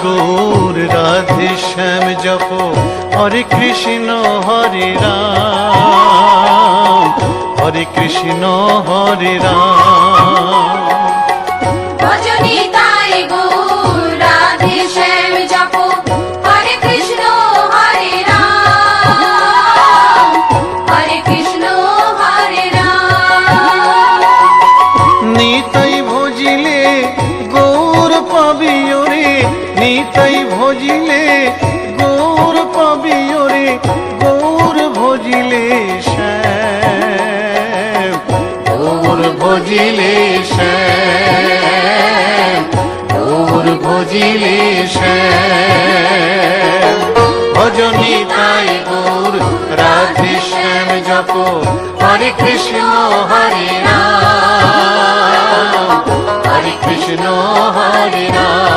গৌর রাধে শ্যাম জপ হরে কৃষ্ণ হরে রাম হরে কৃষ্ণ হরে রাম। ভজনি তাই গৌর রাধে শ্যাম জপ হরে কৃষ্ণ হরে রাম হরে কৃষ্ণ হরে রাম। নিতাই ভজিলে গৌর পাবি ওরে নিতাই ভজিলে গৌর পাবি ওরে গৌর ভজিলে শ্যাম গৌর ভজিলে শ্যাম গৌর ভজিলে শ্যাম। ভজনি তাই গৌর রাধে শ্যাম জপ হরে কৃষ্ণ হরে রাম হরে কৃষ্ণ হরে রাম।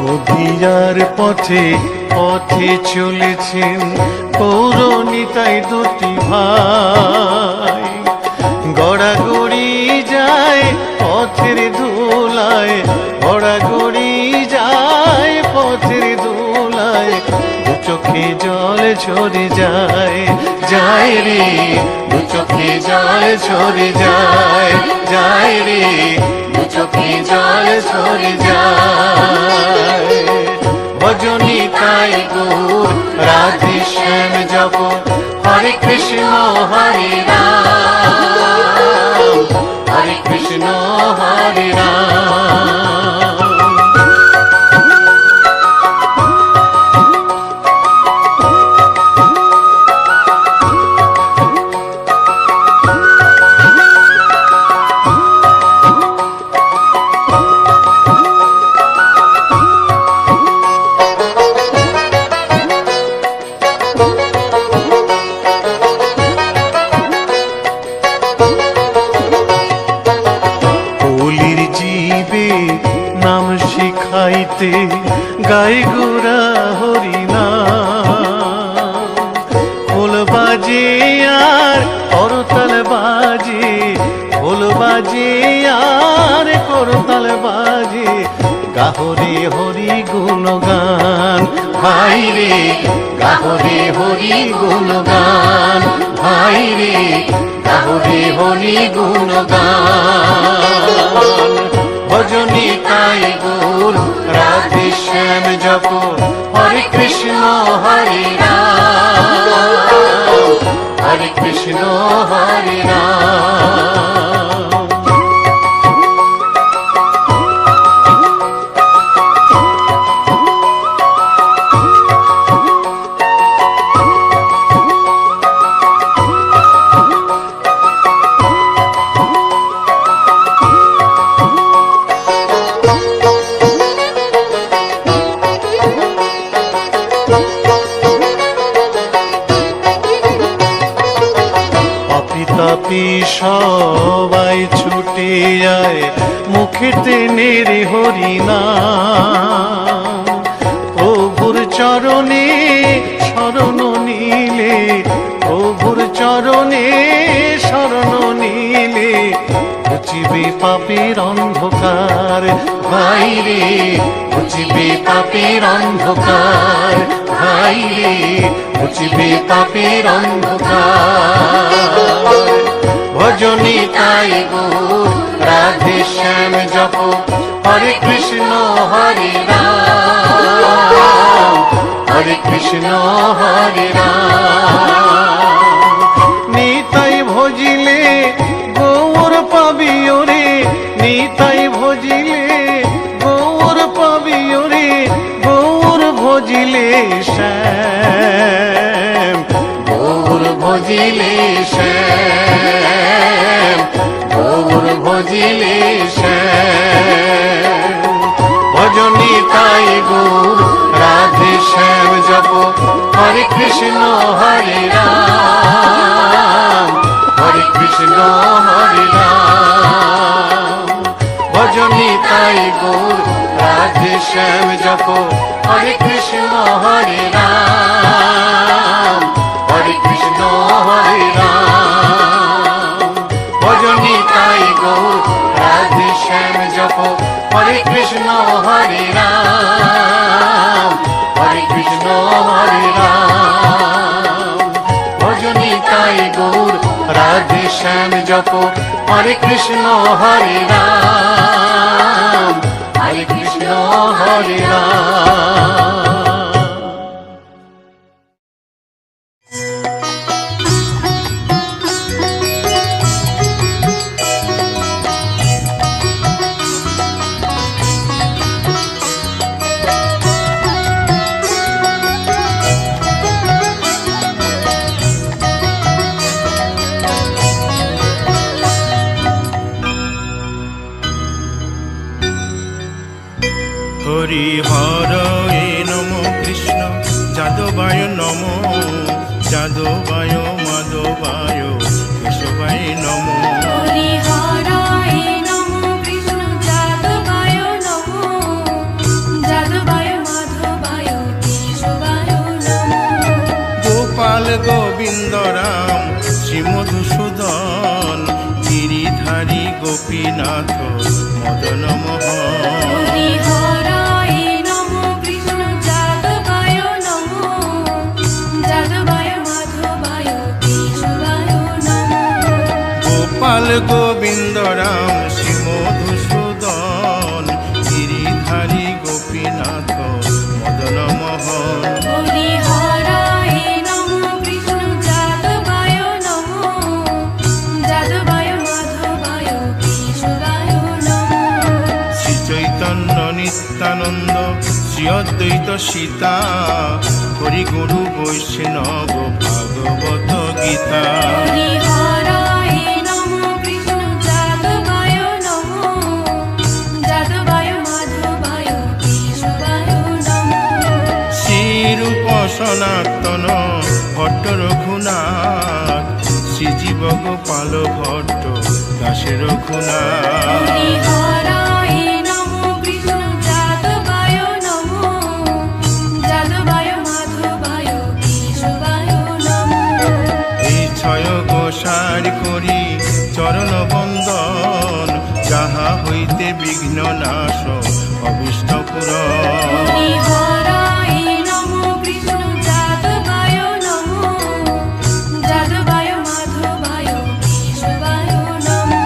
নদিয়ার পথে পথে চলেছেন পৌরনিতাই দুটি ভাই, গড়াগড়ি যায় পথের ধুলায় গড়াগড়ি যায় পথের ধুলায়, দু চোখে জল ঝরে যায় যায় রে দু চোখে জল ঝরে যায় যায় রে দু চোখে জল ঝরে যায়। ভজনি তাই গৌর রাধে শ্যাম জপ হরে কৃষ্ণ হরে রাম হরে কৃষ্ণ হরে রাম। নাম শিখাইতে গাই গোরা হরিনাম, খোল বাজে আর করতাল বাজে খোল বাজে আর করতাল বাজে, গাহরে হরি গুণগান ভাই রে গাহরে হরি গুণগান ভাই রে গাহরে হরি গুণগান। ভজনি তাই গৌর রাধে শ্যাম জপ হরে কৃষ্ণ হরে রাম হরে কৃষ্ণ হরে রাম। তাপি সবাই ছুটে যায় মুখেতে নেড়ে হরিনাম, প্রভুর চরণে শরণ নিলে প্রভুর চরণে শরণ নিলে ঘুচিবে পাপের অন্ধকার ভাই রে ঘুচিবে পাপের অন্ধকার ভাই রে ঘুচিবে পাপের অন্ধকার। ভজনি তাই গৌর রাধে শ্যাম জপ হরে কৃষ্ণ হরে রাম হরে কৃষ্ণ হরে রাম। নিতাই ভজিলে গৌর পাবি ওরে নিতাই ভজিলে গৌর পাবি ওরে গৌর ভজিলে শ্যাম গৌর ভজিলে শ্যাম গৌর ভজিলে শ্যাম। ভজনি তাই গৌর রাধে শ্যাম হরে কৃষ্ণ হরে রাম, হরে কৃষ্ণ হরে রাম। ভজনী তাই গৌর রাধে শ্যাম জপ, হরে কৃষ্ণ হরে রাম, হরে কৃষ্ণ হরে রাম। ভজনী তাই গৌর রাধে শ্যাম জপ, হরে কৃষ্ণ হরে রাম, হরে কৃষ্ণ হরে রাম। ভজনী তাই গৌর রাধে শ্যাম জপ, হরে কৃষ্ণ হরে রাম, হরে কৃষ্ণ হরে রাম। হরি হরয়ে নম কৃষ্ণ যাদবায় নম, যাদবায় মাধবায় কেশবায় নম। হরি হরায় নমঃ কৃষ্ণ যাদবায় নমঃ, যাদবায় মাধবায় কেশবায় নমঃ। গোপাল গোবিন্দ রাম শ্রীমধুসূদন, গিরিধারী গোপীনাথ মদন মোহন। হরি হরায় নমঃ কৃষ্ণ যাদবায় নমঃ, যাদবায় মাধবায় কেশবায় নমঃ। গোপাল গোবিন্দ রাম শ্রীমধুসূদন, গিরিধারী গোপীনাথ মদন মোহন। হরি হরায় নমঃ কৃষ্ণ যাদবায় নমঃ, যাদবায় মাধবায় কেশবায় নমঃ। শ্রী চৈতন্য নিত্যানন্দ শ্রী অদ্বৈত সীতা, হরি গুরু বৈষ্ণব ভাগবত গীতা। হরি হরায় নমঃ কৃষ্ণ যাদবায় নমঃ, যাদবায় মাধবায় কেশবায় নমঃ। শ্রীরূপ সনাতন ভট্ট রঘুনাথ, শ্রীজীব গোপাল ভট্ট দাসে রঘুনাথ। হরি হরায় নমঃ কৃষ্ণ যাদবায় নমঃ, যাদবায় মাধবায় কেশবায় নমঃ। এই ছয় গোসার করি চরণ বন্দন, যাহা হইতে বিঘ্ন নাশ অভিষ্ট পুরন। হরি হরায় নমঃ কৃষ্ণ যাদবায় নমঃ, যাদবায় মাধবায় কেশবায় নমঃ।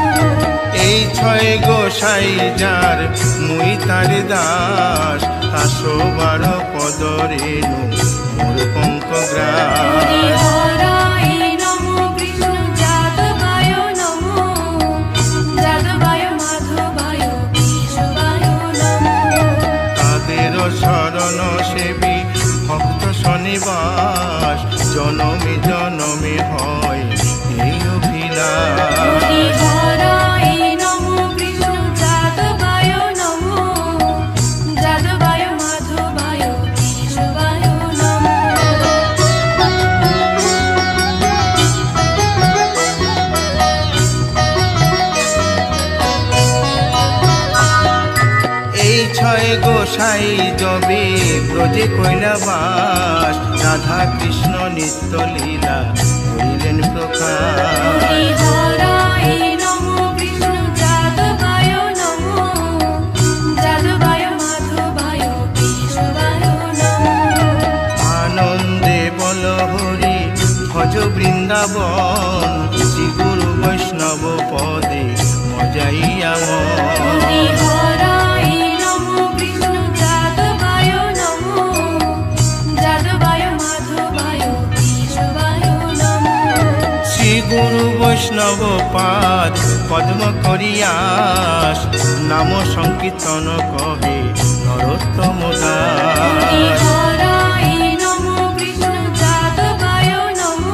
এই ছয় গোসাই যার মুই তার দাস, 112 পদ রেণু মোর পঙ্কগ্রাস। হরি হরায় নমঃ কৃষ্ণ যাদবায় নমঃ, যাদবায় মাধবায় কেশবায় নমঃ। তাদের শরণ সেবী ভক্ত শনিবাস, জনমে জনমে হয় এই অভিলাষ। হরি হরায় নমঃ কৃষ্ণ যাদবায় নমঃ, যাদবায় মাধবায় কেশবায় নমঃ। এই ছয় গোসাই যবে ব্রজে কৈলাবাস, রাধা কৃষ্ণ নিত্য লীলা করিলেন প্রকাশ। হরি হরায় নমঃ কৃষ্ণ যাদবায় নমঃ, যাদবায় মাধবায় কেশবায় নমঃ। আনন্দে বল হরি ভজ বৃন্দাবন, শ্রী গুরু বৈষ্ণব পদে মজাইয়া মন। হরি হরায় নমঃ কৃষ্ণ যাদবায় নমঃ, যাদবায় মাধবায় কেশবায় নমঃ। শ্রী গুরু বৈষ্ণব পাদ পদ্ম করিয়াস, নাম সংকীর্তন কহে নরোত্তম দাস। হরি হরায় নমঃ কৃষ্ণ যাদবায় নমঃ,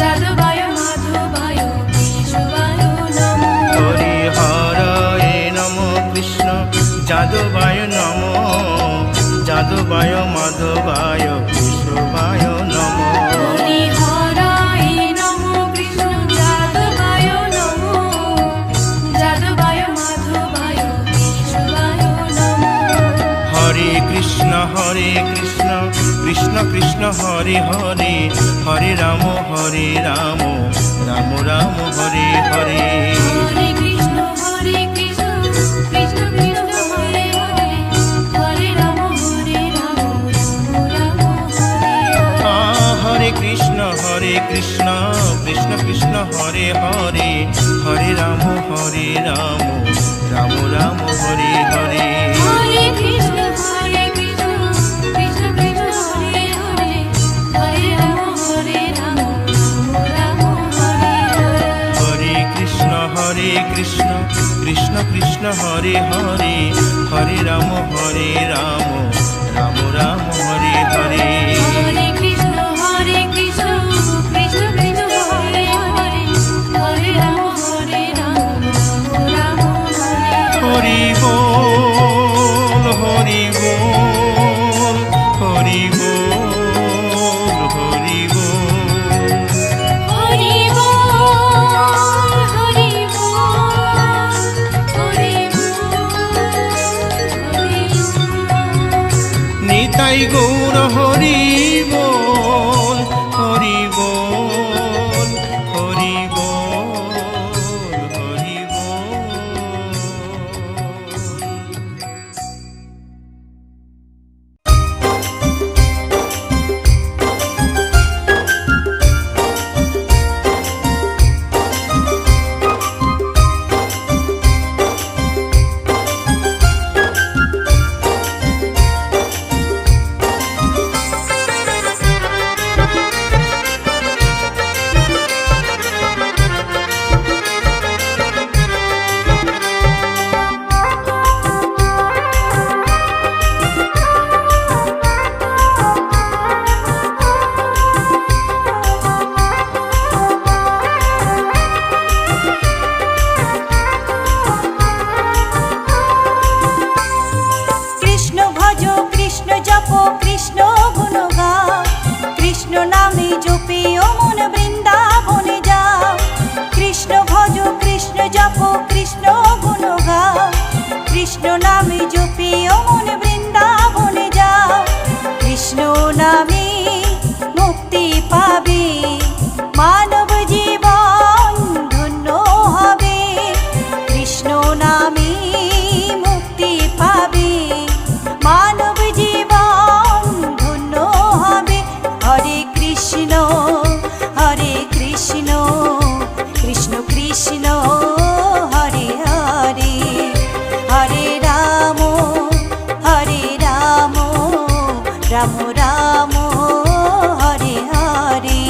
যাদবায় মাধবায় কেশবায় নমঃ। হরি হরয়ে নম কৃষ্ণ যাদবায় নম, যাদবায় মাধবায় কেশবায় হরে কৃষ্ণ কৃষ্ণ কৃষ্ণ হরে হরে হরে রাম রাম রাম হরে হরে। হরে কৃষ্ণ কৃষ্ণ কৃষ্ণ হরে হরে হরে রাম রাম রাম হরে হরে। হরে কৃষ্ণ কৃষ্ণ কৃষ্ণ হরে হরে হরে রাম রাম রাম হরে হরে। হরে কৃষ্ণ কৃষ্ণ কৃষ্ণ কৃষ্ণ হরে হরে হরে রাম রাম রাম হরে হরে। হরে কৃষ্ণ কৃষ্ণ কৃষ্ণ কৃষ্ণ হরে হরে হরে রাম রাম রাম হরে হরে। হরে কৃষ্ণ কৃষ্ণ কৃষ্ণ কৃষ্ণ হরে হরে হরে রাম রাম হরে হরে। হরি বল হরি বল হরি বল হরি বল। হরি বল হরি বল হরি বল হরি বল। নিতাই গৌর হরি বল হরি বল হরি বল হরি বল। কৃষ্ণ ভজ কৃষ্ণ জপ কৃষ্ণ গুণ গাও কৃষ্ণ নামে জপিও মন বৃন্দাবনে যাও। কৃষ্ণ ভজ কৃষ্ণ জপ কৃষ্ণ গুণ গাও কৃষ্ণ নামে জপিও মন বৃন্দাবনে যাও। কৃষ্ণ নামে মুক্তি পাবে মানব জীবন ধন্য হবে। কৃষ্ণ নামে মুক্তি পাবে মানব জীবন ধন্য হবে। হরে কৃষ্ণ কৃষ্ণ কৃষ্ণ হরে হরে হরে রাম রাম রাম হরে হরে।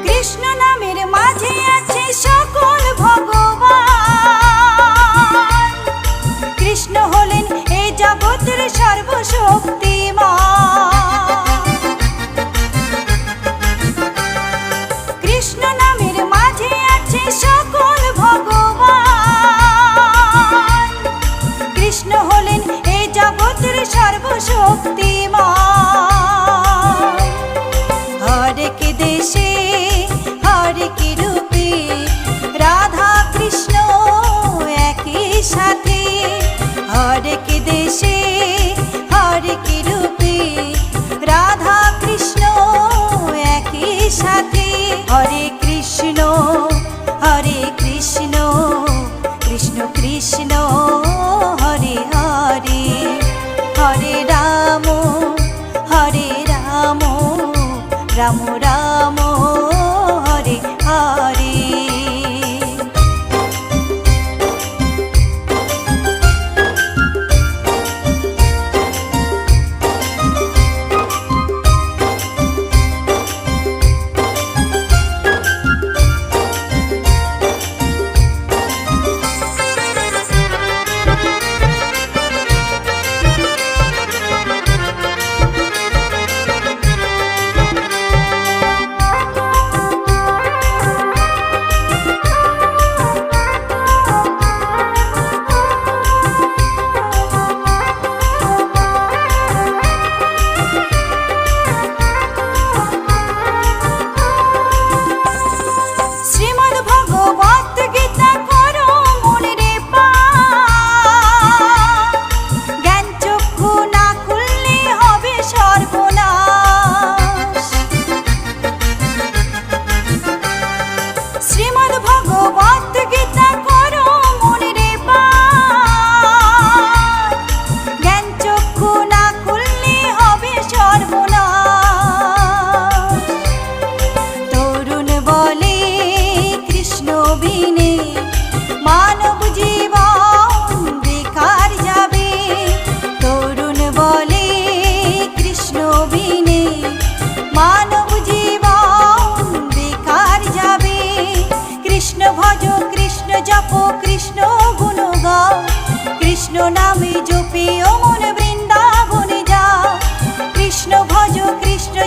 কৃষ্ণ নামের মাঝে আছে সকল ভগবান। কৃষ্ণ হলেন এই জগতের সর্বশক্তিমান। কৃষ্ণ নামের মাঝে আছে সকল ভগবান। কৃষ্ণ হলেন এই জগতের সর্বশক্তিমান। হরেক দেশে হরেক রূপে রাধা কৃষ্ণ একই সাথে। হরেক দেশে হরেক রূপে রাধা কৃষ্ণ একই সাথে। হরে কৃষ্ণ কৃষ্ণ কৃষ্ণ হরে হরে হরে রাম রাম রাম হরে হরে।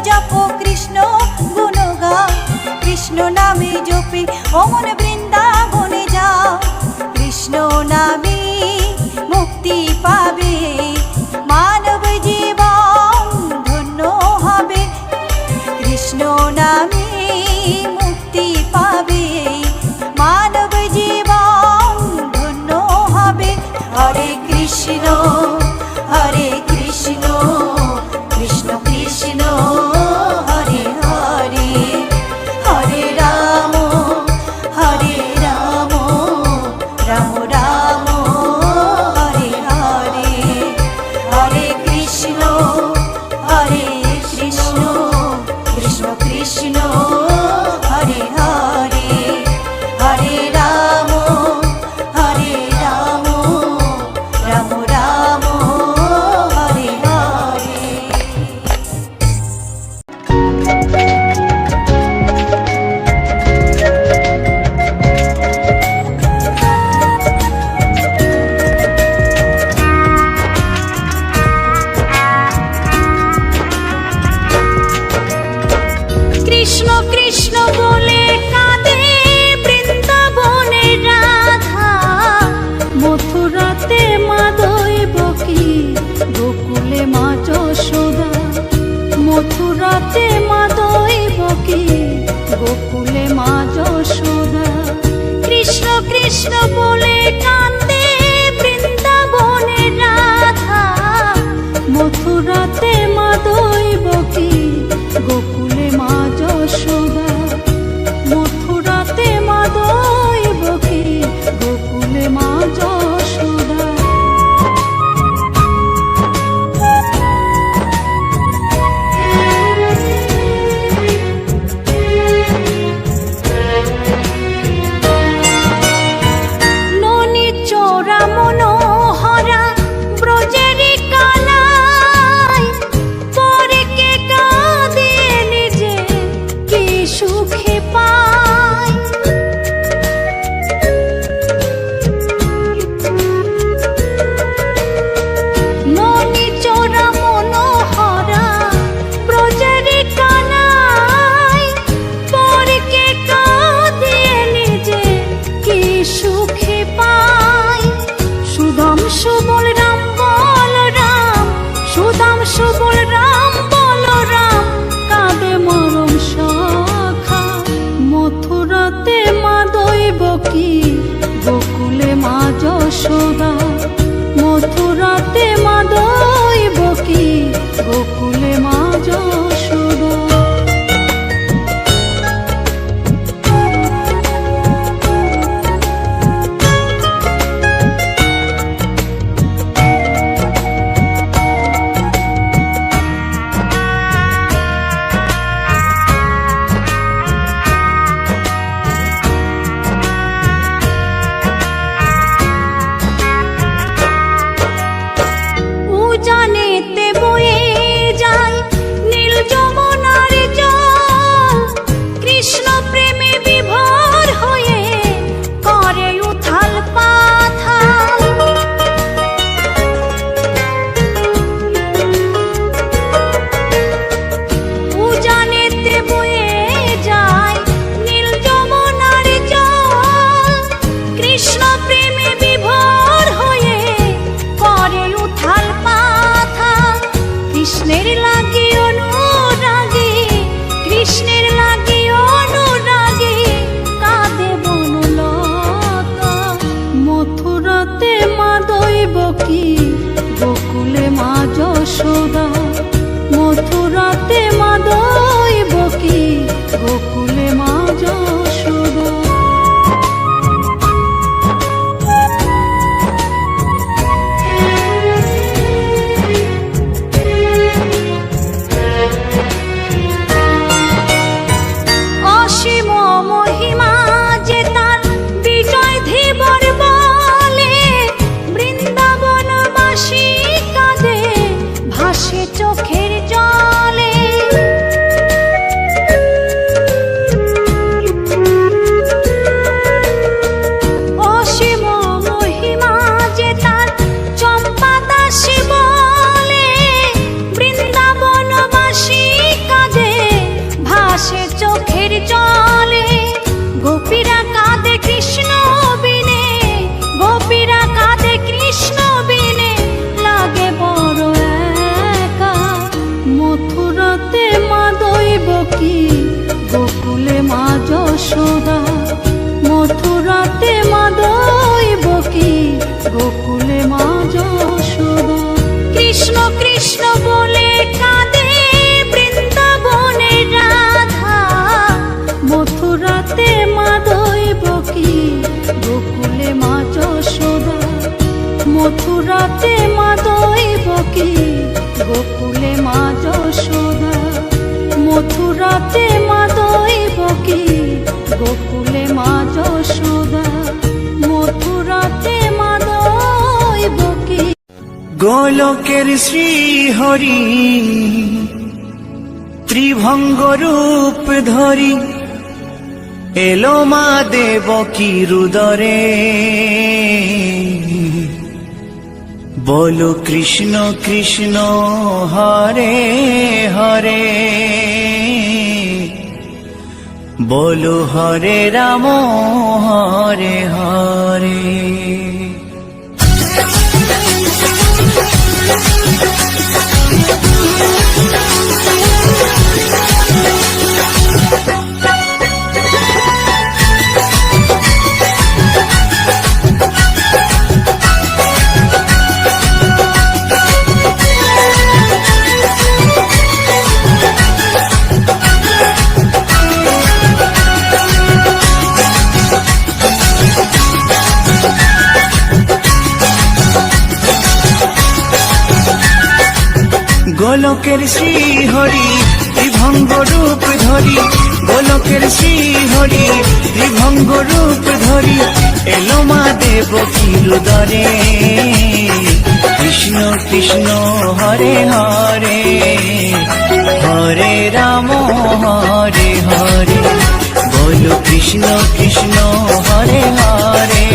জপ কৃষ্ণ গুণগান, কৃষ্ণ নামে জপে অমন বৃন্দাবনে যাও। কৃষ্ণ নামে মুক্তি পাবে, মানব জীবন ধন্য হবে। কৃষ্ণ নামে মুক্তি পাবে, মানব জীবন ধন্য হবে। হরে কৃষ্ণ হরে কৃষ্ণ, কৃষ্ণ কৃষ্ণ হরে হরে, হরে রাম রাম রাম হরে হরে। হরে কৃষ্ণ কৃষ্ণ কৃষ্ণ হরে হরে, হরে রাম রাম রাম হরে হরে। কৃষ্ণ কৃষ্ণ বলে কাঁদে বৃন্দাবনে রাধা, মথুরাতে মা দৈবকী, গোকুলে মা যশোদা। মথুরাতে মা দৈবকী, গোকুলে মা যশোদা। কৃষ্ণ কৃষ্ণ বলে কাঁদে বৃন্দাবনে রাধা, মথুরাতে মা দৈবকী, গোকুলে মা যশোদা। মথুরাতে মা দৈবকী, গোকুলে মা যশোদা। ননি চোরা মনোহরা ব্রজেরি কানাই, পরে কে কাঁদে নিজে কি সুখে পায়। ননি চোরা মনোহরা ব্রজেরি কানাই, পরে কে কাঁদে নিজে কি সুখে পায়। সুদাম সুবল রাম বলরাম, সুদাম সুবল রাম বলরাম, কাঁদে মরম সখা। মথুরাতে মা দৈবকী, গোকুলে মা যশোদা। মথুরাতে মা দৈবকী, গোকুলে মা যশোদা। উজানেতে বয়ে যায় নীল যমুনার জল, কৃষ্ণ প্রেমে বিভোর হয়ে করে উথাল পাথাল। উজানেতে বয়ে যায় নীল যমুনার জল, কৃষ্ণ প্রেমে বিভোর হয়ে করে উথাল পাথাল। কৃষ্ণের লাগি অনুরাগী, কৃষ্ণের লাগি অনুরাগী, কাঁদে বনলতা। মথুরাতে মা দৈবকী, গোকুলে মা যশোদা। মথুরাতে মা দৈবকী, গোকুলে মা যশোদা। অসীম মহিমা যে তার বিজয় ধীবর বলে, বৃন্দাবনবাসী কাঁদে ভাসে চোখের জলে। ভাসে চোখের জলে, গোপীরা কাঁদে কৃষ্ণ বিনে, গোপীরা কাঁদে কৃষ্ণ বিনে, লাগে বড় একা। মথুরাতে মা দৈব কি, গোকুলে মা যশোদা, মথুরাতে মা দৈব কি, গোকুলে মা যশোদা। কৃষ্ণ কৃষ্ণ বলে কাঁদে বৃন্দাবনের রাধা, মথুরাতে মা দৈব কি, গোকুলে মা যশোদা, মথুরাতে মা দৈব কি, গোকুলে মা যশোদা, মথুরাতে মা দৈব কি, গোকুলে মা যশোদা, মথুরাতে মা দৈব কি। গোলকের শ্রী হরি ত্রিভঙ্গ রূপ ধরি, এলো মা দেবকীর উদরে। বলো কৃষ্ণ কৃষ্ণ হরে হরে, বলো হরে রাম হরে হরে। গোলকের শ্রী হরি ত্রিভঙ্গ রূপ ধরি, গোলকের শ্রী হরি ত্রিভঙ্গ রূপ ধরি, এলো মা দেবকীর উদরে। কৃষ্ণ কৃষ্ণ হরে হরে, হরে রাম হরে হরে, বলো কৃষ্ণ কৃষ্ণ হরে হরে,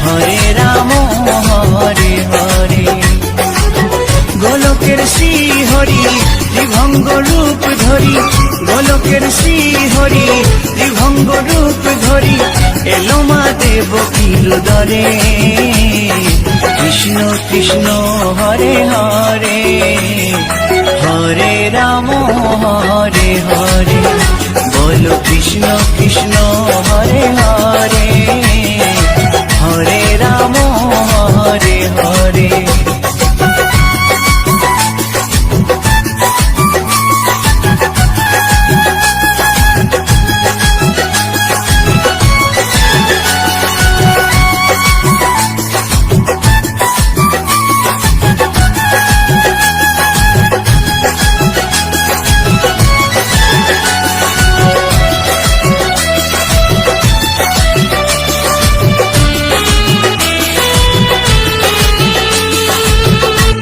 হরে রাম হরে হরে। গোলকের শ্রী হরি ত্রিভঙ্গ রূপ ধরি, গোলকের শ্রী হরি ত্রিভঙ্গ রূপ ধরি, এলো মা দেবকীর উদরে। কৃষ্ণ কৃষ্ণ হরে হরে, হরে রাম হরে হরে, বলো কৃষ্ণ কৃষ্ণ হরে হরে, হরে রাম হরে হরে।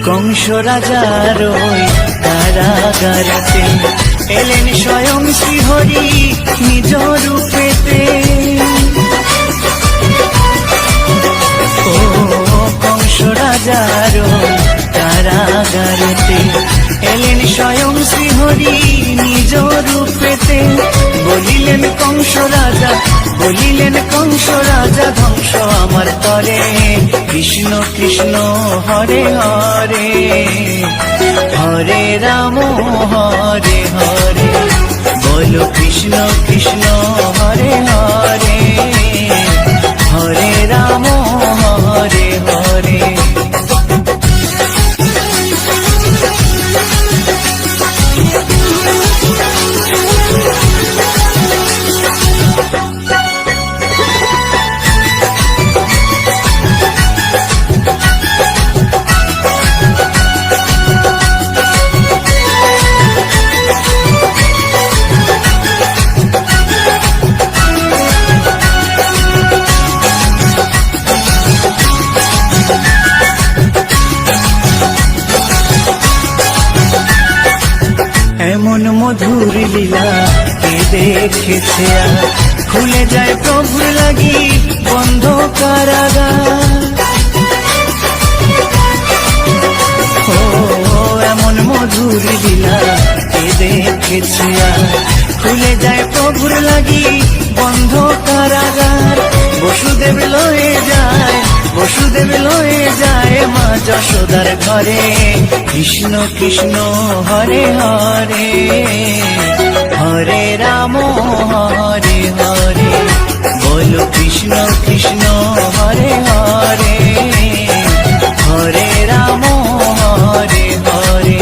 কংস রাজার ওই কারাগারেতে এলেন স্বয়ং শ্রীহরি নিজ রূপেতে। ও কংস রাজার ওই কারাগারেতে এলেন স্বয়ং শ্রীহরি নিজ রূপেতে। বলিলেন কংস রাজা, বলিলেন কংস রাজা, ধ্বংস আমার তরে। কৃষ্ণ কৃষ্ণ হরে হরে, হরে রাম হরে হরে, বলো কৃষ্ণ কৃষ্ণ হরে হরে, হরে রাম হরে হরে। এমন মধুর লীলা কে দেখেছে আর, খুলে যায় প্রভুর লাগি বন্ধ কারাগার। ও এমন মধুর লীলা কে দেখেছে লাগেছে আর খুলে যায় প্রভুর লাগি বন্ধ কারাগার। বসুদেব লয়ে যায়, বসুদেব লয়ে যায় মা যশোদার ঘরে। কৃষ্ণ কৃষ্ণ হরে হরে, হরে রাম হরে হরে, বলো কৃষ্ণ কৃষ্ণ হরে হরে, হরে রাম হরে হরে।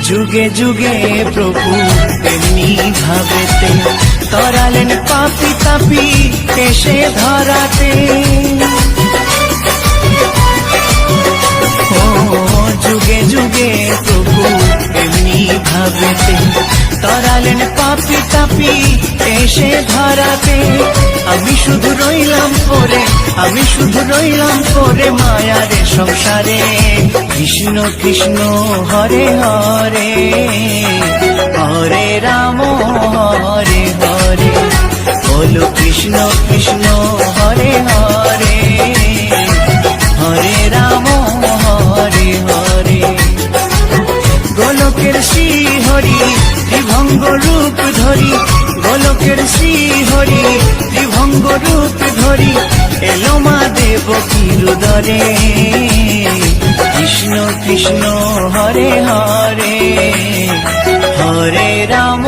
যুগে যুগে প্রভু তেমনি ভাবেতে তরালেন পাপি তাপি এসে ধরাতে। ও যুগে যুগে প্রভু তেমনি ভাবেতে তরালেন পাপি তাপি এসে ধরাতে। আমি শুধু রইলাম পরে, আমি শুধু রইলাম পরে মায়ারে সংসারে। কৃষ্ণ কৃষ্ণ হরে হরে, হরে রাম হরে হরে, বলো কৃষ্ণ কৃষ্ণ হরে হরে, হরে রাম হরে হরে। গোলকের শ্রী হরি ত্রিভঙ্গ রূপ ধরি, গোলকের শ্রী হরি ত্রিভঙ্গ রূপ ধরি, এলো মা দেবকীর উদরে। কৃষ্ণ কৃষ্ণ হরে হরে, হরে রাম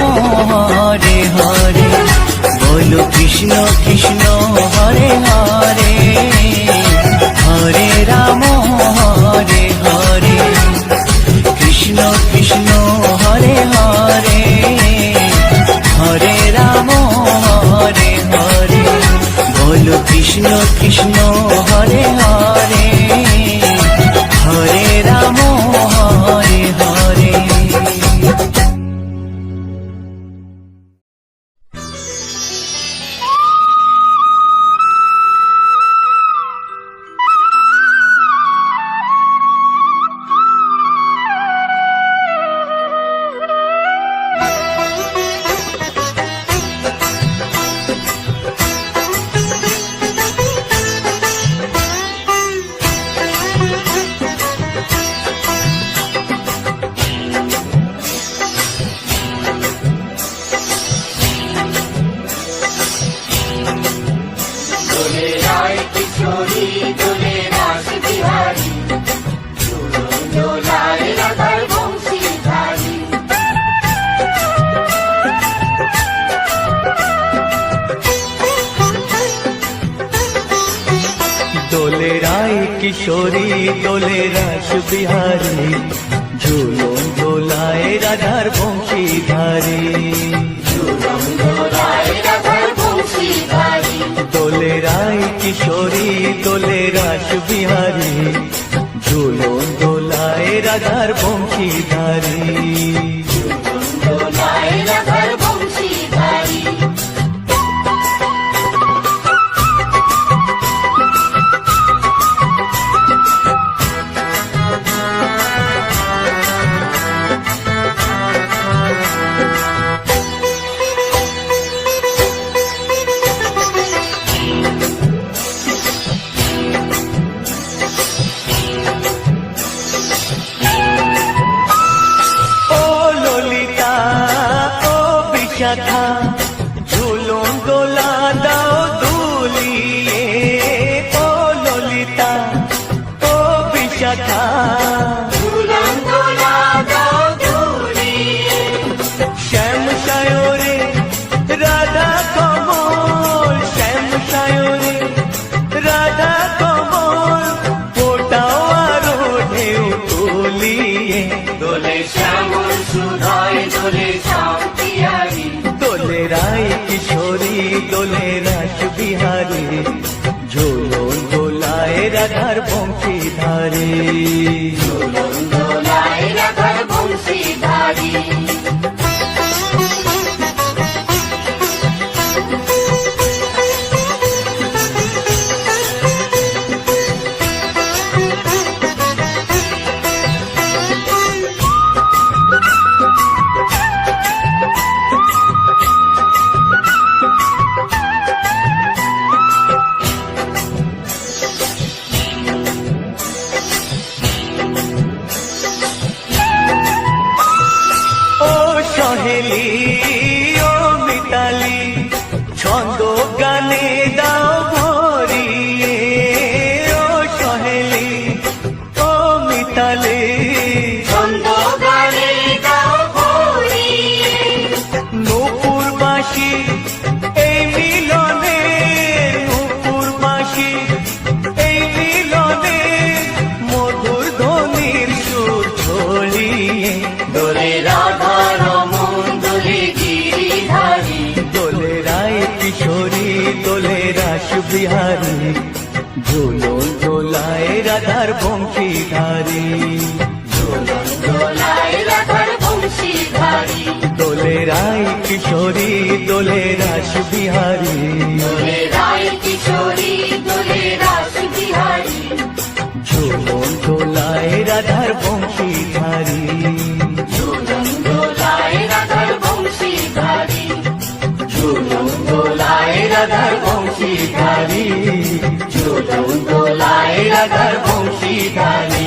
হরে হরে, বলো কৃষ্ণ কৃষ্ণ হরে হরে, হরে রাম হরে হরে। কৃষ্ণ কৃষ্ণ হরে হরে, হরে রাম হরে হরে, বলো কৃষ্ণ কৃষ্ণ হরে হরে, হরে রাম হরে হরে। দোলে রায় কিশোরী দোলে রাস বিহারী, ঝুলন দোলায় রাধার বংশীধারী। দোলে রায় কিশোরী দোলে রাস বিহারী, ঝুলন দোলায় রাধার বংশীধারী। বিশাখা ঝুলন দোলা দাও দুলিয়ে, ও ললিতা ও বিশাখা ঝুলন দোলা দাও দুলিয়ে। শ্যাম সায়রে রাধা কমল, শ্যাম সায়রে রাধা কমল, ফোটাও আরো ঢেউ তুলিয়ে। দোলে শ্যামল সুধায় দোলে শান্তিয়ারি, দোলে রায় কিশোরী দোলে রাস বিহারী, ঝুলন দোলায় রাধার বংশীধারী। ঝুলন দোলায় রাধার বংশীধারী। সহেলি ও মিতালি ছন্দ গানে দাও ভরিয়ে ও সহেলি ও মিতালি ছন্দ গানে গাও ভরিয়ে নূপুরবাসী এই মিলনে নূপুরবাসী এই মিলনে মধুর ধ্বনির সুর ছড়িয়ে দোলে রাধা রমন দোলে গিরিধারী দোলে রায় কিশোরী দোলে রাস বিহারী ঝুলন দোলায় রাধার বংশীধারী ঝুলন দোলায় রাধার বংশীধারী দোলে রায় কিশোরী দোলে রাস বিহারী দোলে রায় কিশোরী দোলে রাস বিহারী ঝুলন দোলায় রাধার বংশীধারী ঝুলন দোলায় রাধার বংশীধারী ঝুলন দোলায় রাধার বংশীধারী ঝুলন দোলায় রাধার বংশীধারী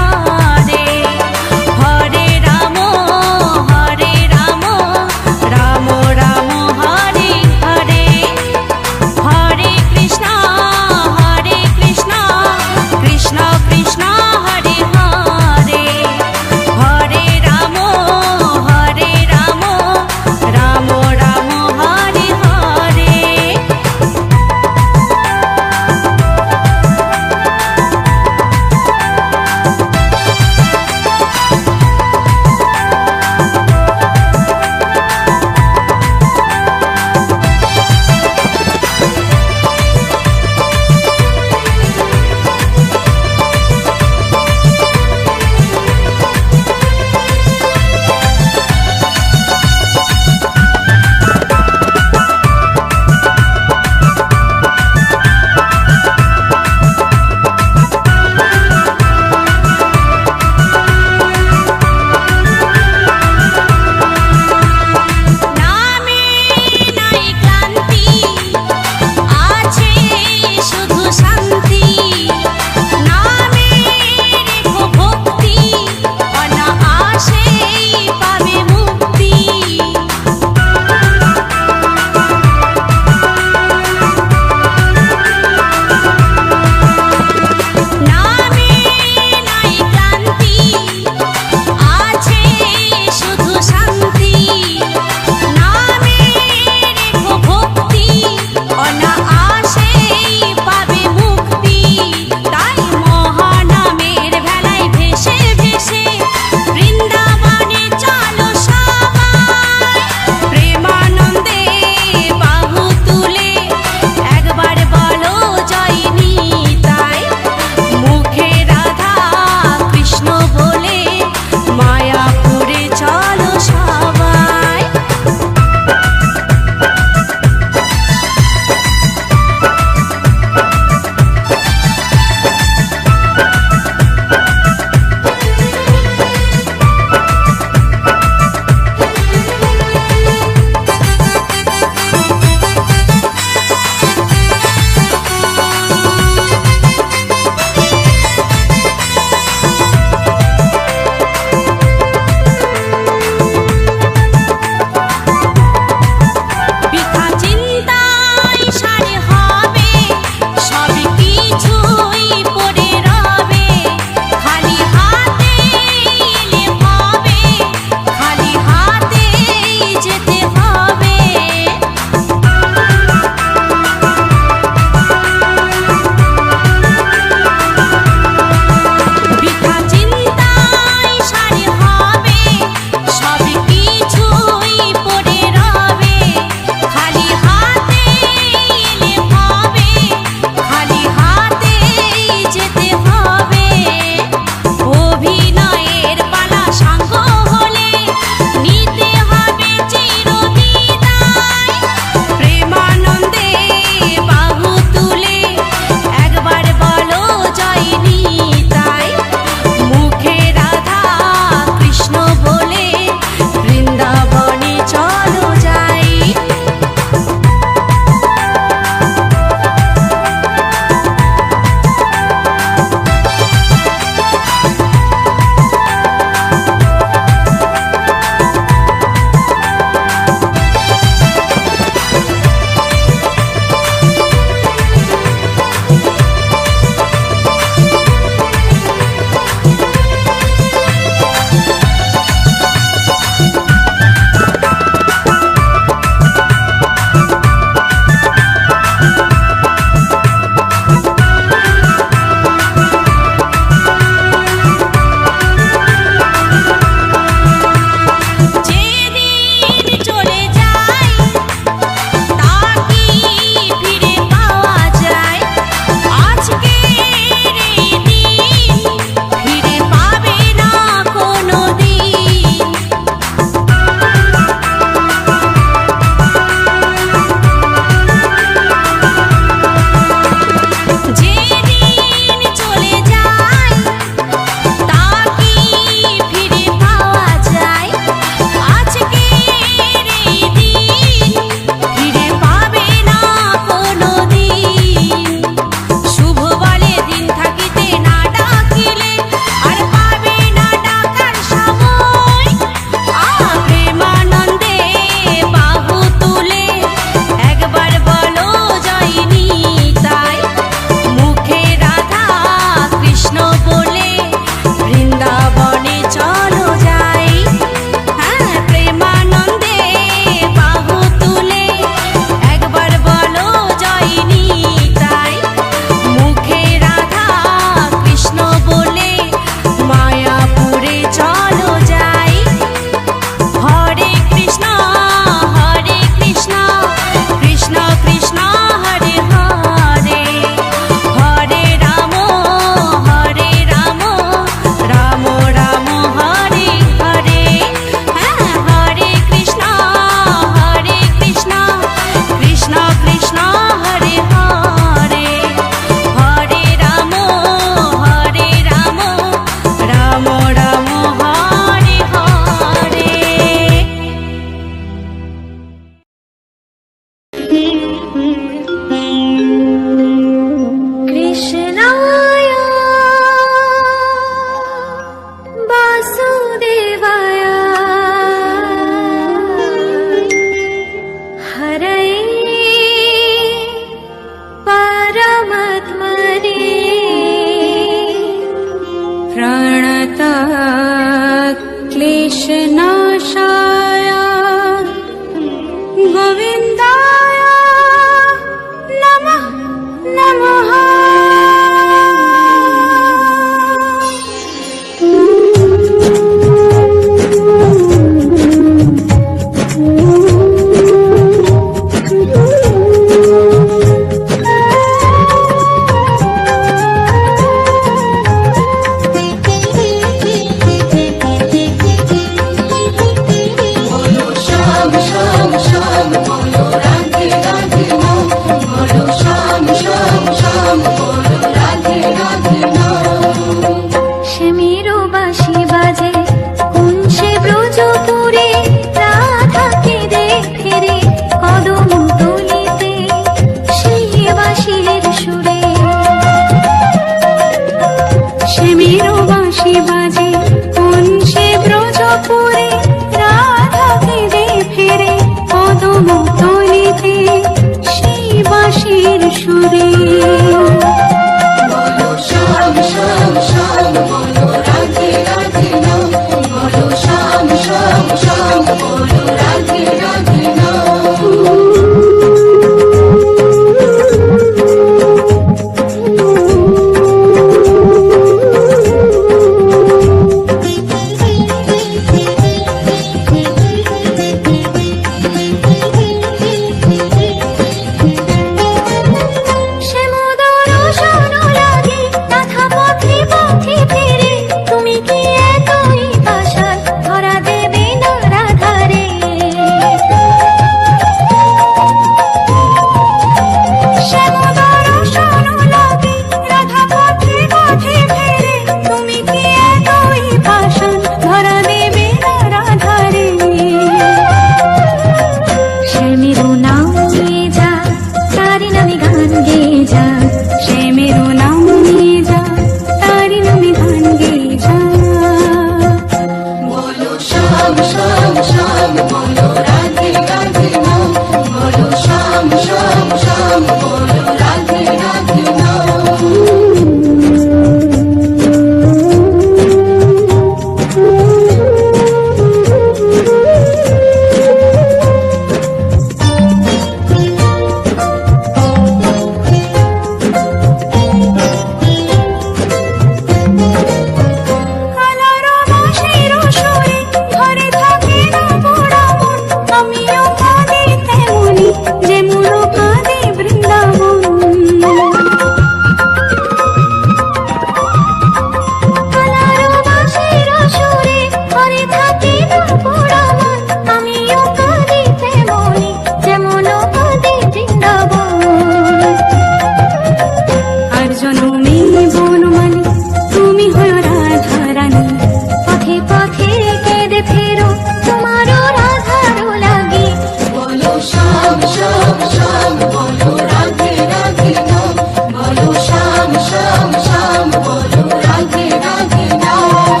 শ্যাম শ্যাম বলো রাধে রাধে নাম।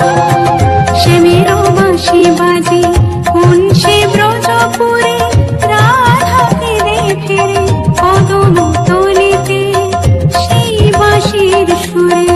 শ্যামেরও বাঁশি বাজে কোন সে ব্রজপুরে, রাধা ফিরে ফিরে কদম তলিতে সেই বাঁশির সুরে।